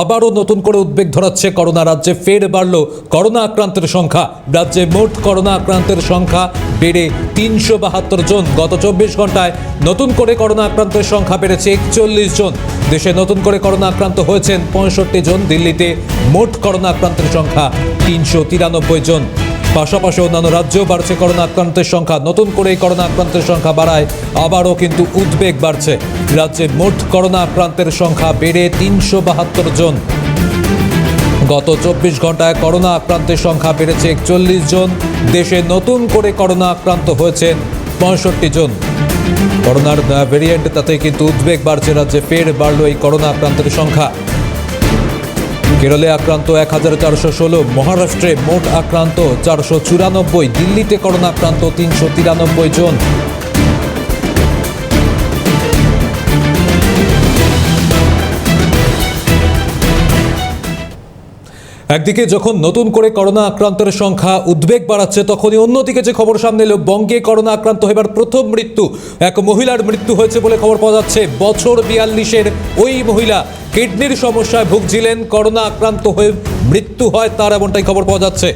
আবারও নতুন করে উদ্বেগ ধরাচ্ছে করোনা। রাজ্যে ফের বাড়ল করোনা আক্রান্তের সংখ্যা। রাজ্যে মোট করোনা আক্রান্তের সংখ্যা বেড়ে ৩৭২ জন। গত ২৪ ঘন্টায় নতুন করে করোনা আক্রান্তের সংখ্যা বেড়েছে ৪১ জন। দেশে নতুন করে করোনা আক্রান্ত হয়েছেন ৬৫ জন। দিল্লিতে মোট করোনা আক্রান্তের সংখ্যা ৩৯৩ জন। পাশাপাশি অন্যান্য রাজ্যেও বাড়ছে করোনা আক্রান্তের সংখ্যা। নতুন করে করোনা আক্রান্তের সংখ্যা বাড়ায় আবারও কিন্তু উদ্বেগ বাড়ছে। রাজ্যে মোট করোনা আক্রান্তের সংখ্যা বেড়ে ৩৭২ জন। গত ২৪ ঘন্টায় করোনা আক্রান্তের সংখ্যা বেড়েছে ৪১ জন। দেশে নতুন করে করোনা আক্রান্ত হয়েছেন ৬৫ জন। করোনার ভেরিয়েন্ট, তাতে কিন্তু উদ্বেগ বাড়ছে। রাজ্যে ফের বাড়ল এই করোনা আক্রান্তের সংখ্যা। কেরলে আক্রান্ত ১,৪১৬, মহারাষ্ট্রে মোট আক্রান্ত ৪৯৪, দিল্লিতে করোনা আক্রান্ত ৩৯৩ জন। একদিকে যখন নতুন করে করোনা আক্রান্তের সংখ্যা উদ্বেগ বাড়াচ্ছে, তখনই অন্যদিকে যে খবর সামনে এলো, বঙ্গে করোনা আক্রান্ত হবার প্রথম মৃত্যু। এক মহিলার মৃত্যু হয়েছে বলে খবর পাওয়া যাচ্ছে। বছর ৪২-এর ওই মহিলা কিডনির সমস্যায় ভুগছিলেন, করোনা আক্রান্ত হয়ে মৃত্যু হয় তার, এমনটাই খবর পাওয়া যাচ্ছে।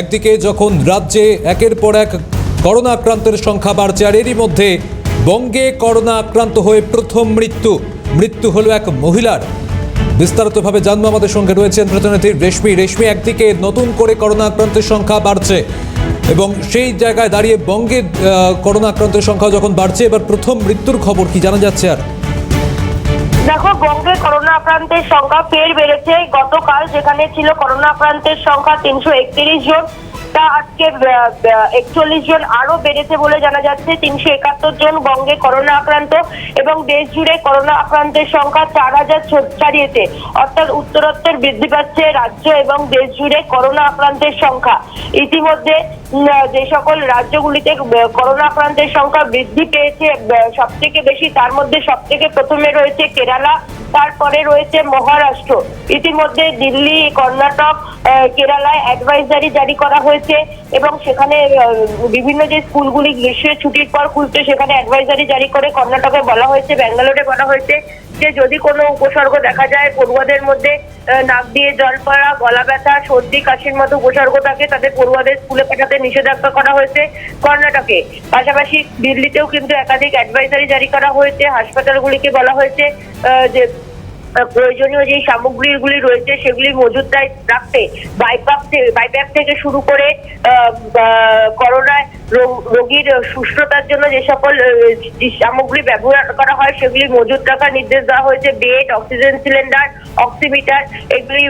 একদিকে যখন রাজ্যে একের পর এক করোনা আক্রান্তের সংখ্যা বাড়ছে, আর এরই মধ্যে বঙ্গে করোনা আক্রান্ত হয়ে প্রথম মৃত্যু হলো এক মহিলার। বিস্তারিতভাবে জানবো, আমাদের সঙ্গে রয়েছেন প্রতিনিধি রেশমি। একদিকে নতুন করে করোনা আক্রান্তের সংখ্যা বাড়ছে এবং সেই জায়গায় দাঁড়িয়ে বঙ্গে করোনা আক্রান্তের সংখ্যা যখন বাড়ছে, এবার প্রথম মৃত্যুর খবর কি জানা যাচ্ছে? আর দেখো, বঙ্গে করোনা আক্রান্তের সংখ্যা ফের বেড়েছে। গতকাল যেখানে ছিল করোনা আক্রান্তের সংখ্যা ৩৩১ জন, তা আজকে ৪১ জন আরো বেড়েছে বলে জানা যাচ্ছে। ৩৭১ জন বঙ্গে করোনা আক্রান্ত এবং দেশ জুড়ে করোনা আক্রান্তের সংখ্যা ৪,০০০ ছাড়িয়েছে। অর্থাৎ উত্তরোত্তর বৃদ্ধি পাচ্ছে রাজ্য এবং দেশ জুড়ে করোনা আক্রান্তের সংখ্যা। ইতিমধ্যে যে সকল রাজ্যগুলিতে করোনা আক্রান্তের সংখ্যা বৃদ্ধি পেয়েছে সব থেকে বেশি, তার মধ্যে সব থেকে প্রথমে রয়েছে কেরালা, তারপরে রয়েছে মহারাষ্ট্র। ইতিমধ্যে দিল্লি, কর্ণাটক, কেরালায় অ্যাডভাইজারি জারি করা হয়েছে এবং সেখানে বিভিন্ন যে স্কুলগুলি গ্রীষ্মের ছুটির পর খুলছে, সেখানে অ্যাডভাইজারি জারি করে কর্ণাটকে বলা হয়েছে, ব্যাঙ্গালোরে বলা হয়েছে যে যদি কোনো উপসর্গ দেখা যায়, পড়ুয়াদের মধ্যে নাক দিয়ে জল পড়া, গলা ব্যথা, সর্দি, কাশির মতো উপসর্গ থাকে, তাদের পড়ুয়াদের স্কুলে পাঠাতে নিষেধাজ্ঞা করা হয়েছে কর্ণাটকে। পাশাপাশি দিল্লিতেও কিন্তু একাধিক অ্যাডভাইজারি জারি করা হয়েছে। হাসপাতালগুলিকে বলা হয়েছে যে প্রয়োজনীয় যে সামগ্রীগুলি রয়েছে সেগুলি মজুত রাখতে, বাইপ্যাক থেকে শুরু করে করোনায় রোগীর সুস্থতার জন্য যে সকল সামগ্রী ব্যবহার করা হয় সেগুলি মজুত রাখার নির্দেশ দেওয়া হয়েছে। বেড, অক্সিজেন সিলিন্ডার, অক্সিমিটার, এগুলি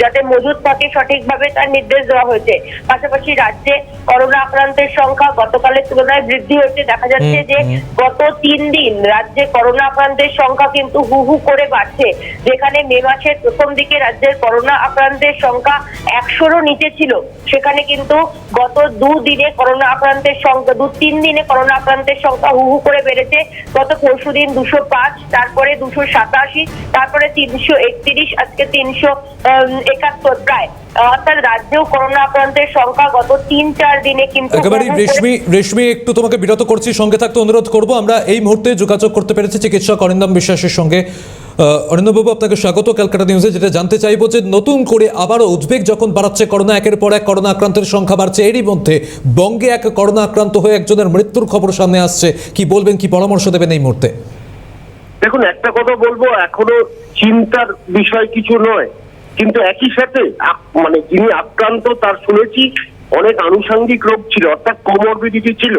যাতে মজুত থাকে সঠিকভাবে তার নির্দেশ দেওয়া হয়েছে। পাশাপাশি রাজ্যে করোনা আক্রান্তের সংখ্যা গতকালের তুলনায় বৃদ্ধি হয়েছে। দেখা যাচ্ছে যে গত ৩ দিন রাজ্যে করোনা আক্রান্তের সংখ্যা কিন্তু হু হু করে বাড়ছে। যেখানে মে মাসের প্রথম দিকে রাজ্যের করোনা আক্রান্তের সংখ্যা ১০০-রও নিচে ছিল, সেখানে কিন্তু গত ২-৩ দিনে করোনা আক্রান্তের সংখ্যা হু হু করে বেড়েছে। গত পরশুদিন ২০৫, তারপরে ২৮৭, তারপরে ৩৩১, আজকে ৩৭১ প্রায়। অর্থাৎ রাজ্যেও করোনা আক্রান্তের সংখ্যা গত ৩-৪ দিনে কিন্তু একেবারে। রেশমি, একটু তোমাকে বিরত করছি, সঙ্গে থাকতে অনুরোধ করবো। আমরা এই মুহূর্তে যোগাযোগ করতে পেরেছি চিকিৎসক অরিন্দম বিশ্বাসের সঙ্গে। অরিন্দমবাবু, আপনাকে স্বাগত ক্যালকাটা নিউজে। যেটা জানতে চাইবো যে নতুন করে আবারও উদ্বেগ যখন বাড়াচ্ছে করোনা, একের পর এক করোনা আক্রান্তের সংখ্যা বাড়ছে, এরই মধ্যে বঙ্গে এক করোনা আক্রান্ত হয়ে একজনের মৃত্যুর খবর সামনে আসছে। কি বলবেন, কি পরামর্শ দেবেন এই মুহূর্তে? দেখুন, একটা কথা বলবো, এখনো চিন্তার বিষয় কিছু নয়, কিন্তু একই সাথে মানে যিনি আক্রান্ত তার শুনেছি অনেক আনুষঙ্গিক রোগ ছিল, অর্থাৎ কোমরবিডিটি ছিল,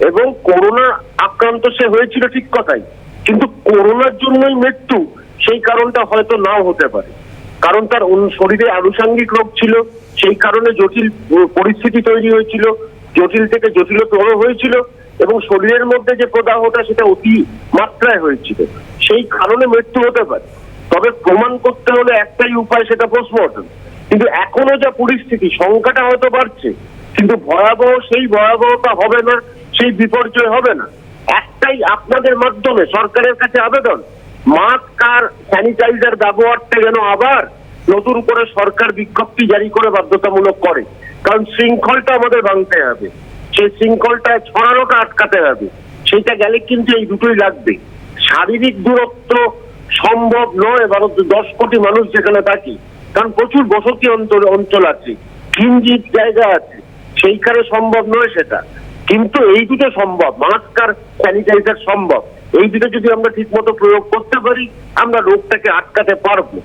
এবং করোনা আক্রান্ত সে হয়েছিল ঠিক কথাই, কিন্তু করোনার জন্যই মৃত্যু সেই কারণটা হয়তো নাও হতে পারে। কারণ তার শরীরে আনুষঙ্গিক রোগ ছিল, সেই কারণে জটিল পরিস্থিতি তৈরি হয়েছিল, জটিল থেকে জটিলতর হয়েছিল এবং শরীরের মধ্যে যে প্রদাহটা সেটা অতি মাত্রায় হয়েছিল, সেই কারণে মৃত্যু হতে পারে। তবে প্রমাণ করতে হলে একটাই উপায়, সেটা পোস্টমর্টম। কিন্তু এখনো যা পরিস্থিতি, সংখ্যাটা হয়তো বাড়ছে, কিন্তু সেই ভয়াবহতা হবে না, সেই বিপর্যয় হবে না। একটাই আপনাদের মাধ্যমে সরকারের কাছে আবেদন, মাস্ক আর স্যানিটাইজার ব্যবহারটা যেন আবার নতুন করে সরকার বিজ্ঞপ্তি জারি করে বাধ্যতামূলক করে। কারণ শৃঙ্খলটা আমাদের ভাঙতে হবে, সেই শৃঙ্খলটা ছড়ানোটা আটকাতে হবে। সেইটা গেলে কিন্তু এই দুটোই লাগবে, শারীরিক দূরত্ব সম্ভব নয়। ভারতের 10 কোটি মানুষ যেখানে থাকি, কারণ প্রচুর বসতি অঞ্চল আছে, ঘিঞ্জি জায়গা আছে, সেইখানে সম্ভব নয় সেটা। কিন্তু এই দুটো সম্ভব, মাস্ক আর স্যানিটাইজার সম্ভব। এই দুটো যদি আমরা ঠিক মতো প্রয়োগ করতে পারি, আমরা রোগটাকে আটকাতে পারবো।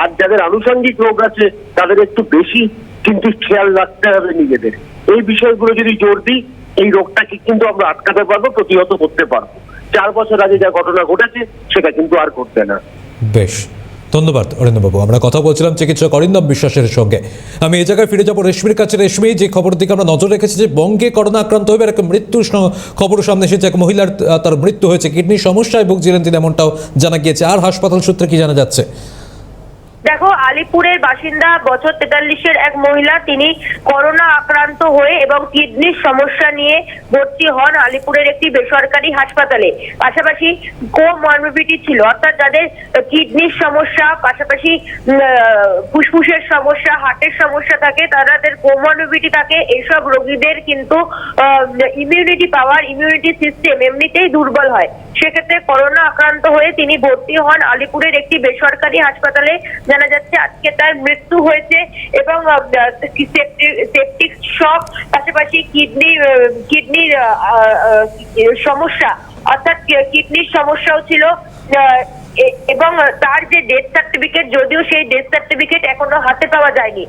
আর যাদের আনুষঙ্গিক রোগ আছে তাদের একটু বেশি কিন্তু খেয়াল রাখতে হবে নিজেদের। এই বিষয়গুলো যদি জোর দিই, এই রোগটাকে কিন্তু আমরা আটকাতে পারবো, প্রতিহত করতে পারবো। 4 বছর আগে যা ঘটনা ঘটেছে সেটা কিন্তু আর ঘটবে না। বেশ, ধন্যবাদ অরিন্দমবাবু। আমরা কথা বলছিলাম চিকিৎসক অরিন্দম বিশ্বাসের সঙ্গে। আমি এই জায়গায় ফিরে যাবো রেশমির কাছে। রেশমি, যে খবর দিকে আমরা নজর রেখেছি যে বঙ্গে করোনা আক্রান্ত হয়ে একটা মৃত্যুর খবর সামনে এসেছে, এক মহিলার তার মৃত্যু হয়েছে, কিডনির সমস্যায় ভুগছিলেন তিনি, এমনটাও জানা গিয়েছে। আর হাসপাতাল সূত্রে কি জানা যাচ্ছে? দেখো, আলিপুরের বাসিন্দা বছর 43-এর এক মহিলা, তিনি করোনা আক্রান্ত হয়ে এবং কিডনির সমস্যা নিয়ে ভর্তি হন আলিপুরের একটি বেসরকারি হাসপাতালে। পাশাপাশি কোমরবিডিটি ছিল, অর্থাৎ যাদের কিডনির সমস্যা, পাশাপাশি ফুসফুসের সমস্যা, হার্টের সমস্যা থাকে, তাদের কোমরবিডিটি থাকে, এইসব রোগীদের কিন্তু ইমিউনিটি পাওয়ার, ইমিউনিটি সিস্টেম এমনিতেই দুর্বল হয়। সেক্ষেত্রে করোনা আক্রান্ত হয়ে তিনি ভর্তি হন আলিপুরের একটি বেসরকারি হাসপাতালে। জানা যাচ্ছে আজকে তার মৃত্যু হয়েছে এবং সেপটিক শক, পাশাপাশি কিডনির সমস্যা, অর্থাৎ কিডনির সমস্যাও ছিল। এবং তার যে ডেথ সার্টিফিকেট, যদিও সেই ডেথ সার্টিফিকেট এখনো হাতে পাওয়া যায়নি।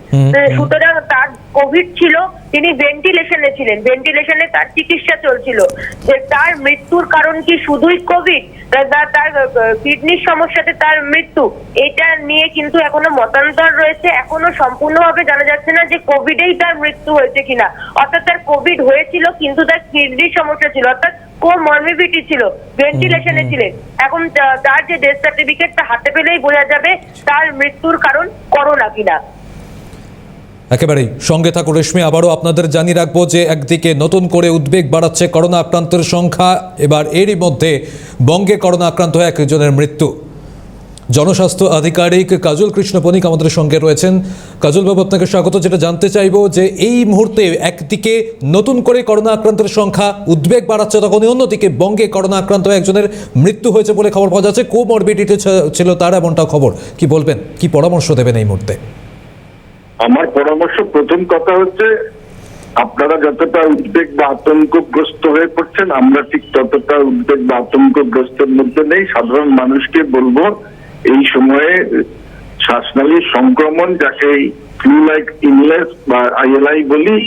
সুতরাং তার কোভিড ছিল, তিনি ভেন্টিলেশনে ছিলেন, ভেন্টিলেশনে তার চিকিৎসা চলছিল। তার মৃত্যুর কারণ কি শুধুই কোভিড, তার কিডনির সমস্যাতে তার মৃত্যু, এটা নিয়ে কিন্তু এখনো মতান্তর রয়েছে। এখনো সম্পূর্ণভাবে জানা যাচ্ছে না যে কোভিডেই তার মৃত্যু হয়েছে কিনা। অর্থাৎ তার কোভিড হয়েছিল কিন্তু তার কিডনির সমস্যা ছিল, অর্থাৎ কোমরবিডিটি ছিল, ভেন্টিলেশনে ছিলেন। এখন তার যে ডেথ সার্টিফিকেটটা হাতে পেলেই বোঝা যাবে তার মৃত্যুর কারণ করোনা কিনা। একেবারেই সঙ্গে থাকুন রেশমি। আবারও আপনাদের জানিয়ে রাখবো যে একদিকে নতুন করে উদ্বেগ বাড়াচ্ছে করোনা আক্রান্তের সংখ্যা। এবার এরই মধ্যে বঙ্গে করোনা আক্রান্ত হয়ে একজনের মৃত্যু। জনস্বাস্থ্য আধিকারিক কাজল কৃষ্ণ পনিক আমাদের সঙ্গে রয়েছেন। কাজলবাবু, আপনাকে স্বাগত। যেটা জানতে চাইবো যে এই মুহূর্তে একদিকে নতুন করে করোনা আক্রান্তের সংখ্যা উদ্বেগ বাড়াচ্ছে, তখনই অন্যদিকে বঙ্গে করোনা আক্রান্ত হয়ে একজনের মৃত্যু হয়েছে বলে খবর পাওয়া যাচ্ছে, কোমরবিডিটি ছিল তার, এমনটাও খবর। কি বলবেন, কি পরামর্শ দেবেন এই মুহূর্তে? আমার পরামর্শ, প্রথম কথা হচ্ছে, আপনারা যতটা উদ্বেগ বা আতঙ্কগ্রস্ত হয়ে পড়ছেন, আমরা ঠিক ততটা উদ্বেগ বা আতঙ্কগ্রস্তের মধ্যে নেই। সাধারণ মানুষকে বলবো, এই সময়ে শ্বাসনালীর সংক্রমণ, যাকে ফ্লু লাইক ইলনেস বা ILI বলি,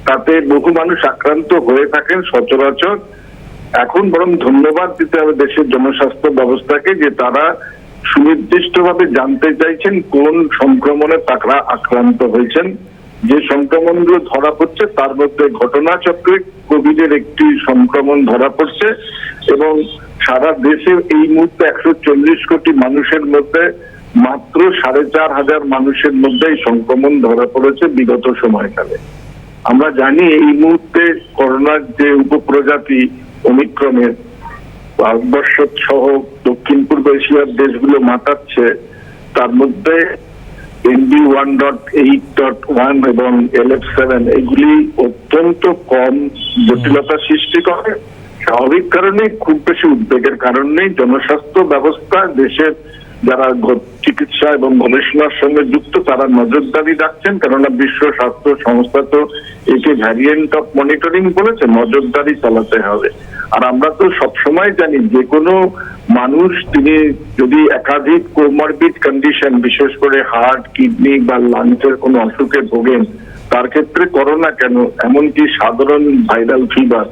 তাতে বহু মানুষ আক্রান্ত হয়ে থাকেন সচরাচর। এখন বরং ধন্যবাদ দিতে হবে দেশের জনস্বাস্থ্য ব্যবস্থাকে, যে তারা সুনির্দিষ্টভাবে জানতে চাইছেন কোন সংক্রমণে তারা আক্রান্ত হয়েছেন। যে সংক্রমণগুলো ধরা পড়ছে তার মধ্যে ঘটনাচক্রে কোভিডের একটি সংক্রমণ ধরা পড়ছে এবং সারা দেশে এই মুহূর্তে 140 কোটি মানুষের মধ্যে মাত্র 4,500 মানুষের মধ্যে এই সংক্রমণ ধরা পড়েছে বিগত সময়কালে। আমরা জানি এই মুহূর্তে করোনার যে উপপ্রজাতি ওমিক্রনের ভারতবর্ষ সহ দক্ষিণ পূর্ব এশিয়ার দেশগুলো মাতাচ্ছে, তার মধ্যে NB1.8.1 এবং LF7 এগুলি অত্যন্ত কম জটিলতা সৃষ্টি করে। স্বাভাবিক কারণে, খুব বেশি উদ্বেগের কারণ নেই। জনস্বাস্থ্য ব্যবস্থা, দেশের যারা চিকিৎসা এবং গবেষণার সঙ্গে যুক্ত, তারা নজরদারি রাখছেন, কেননা বিশ্ব স্বাস্থ্য সংস্থা তো একে ভ্যারিয়েন্ট অফ মনিটরিং বলেছে, নজরদারি চালাতে হবে। আর আমরা তো সবসময় জানি, যে কোনো মানুষ তিনি যদি একাধিক কোমরবিড কন্ডিশন, বিশেষ করে হার্ট, কিডনি বা লাংসের কোনো অসুখে ভোগেন, তার ক্ষেত্রে করোনা কেন, এমনকি সাধারণ ভাইরাল ফিভার,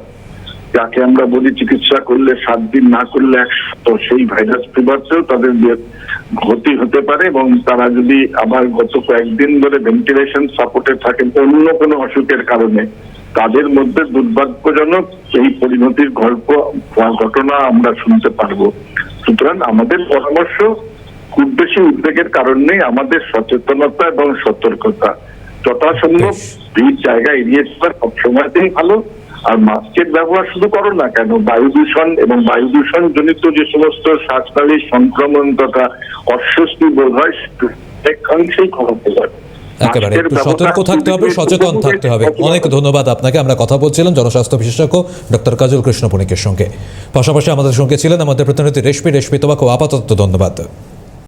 যাকে আমরা বলি চিকিৎসা করলে 7 দিন, না করলে 1 সপ্তাহ, সেই ভাইরাস ফিভারতেও তাদের ক্ষতি হতে পারে এবং তারা যদি আবার গত কয়েকদিন ধরে ভেন্টিলেশন সাপোর্টে থাকেন অন্য কোনো অসুখের কারণে, তাদের মধ্যে দুর্ভাগ্যজনক এই পরিণতির ঘটনা আমরা শুনতে পারবো। সুতরাং আমাদের পরামর্শ, খুব বেশি উদ্বেগের কারণ নেই, আমাদের সচেতনতা এবং সতর্কতা। যথাসম্ভব ভিড় জায়গা এড়িয়ে চলা সবসময়তেই ভালো। আর মাস্কের ব্যবহার শুধু করোনা কেন, বায়ু দূষণ এবং বায়ু দূষণ জনিত যে সমস্ত শ্বাসনালীর সংক্রমণ তথা অস্বস্তি বোধ হয়, অনেকাংশেই কমাতে পারে। একেবারে মাস্কের একটু ব্যবহার সতর্ক থাকতে হবে, খুবই সচেতন থাকতে হবে। অনেক ধন্যবাদ আপনাকে। আমরা কথা বলছিলাম জনস্বাস্থ্য বিশেষজ্ঞ ডক্টর কাজল কৃষ্ণ পুনিকের সঙ্গে। পাশাপাশি আমাদের সঙ্গে ছিলেন আমাদের প্রতিনিধি রেশমি। তোমাকেও আপাতত ধন্যবাদ।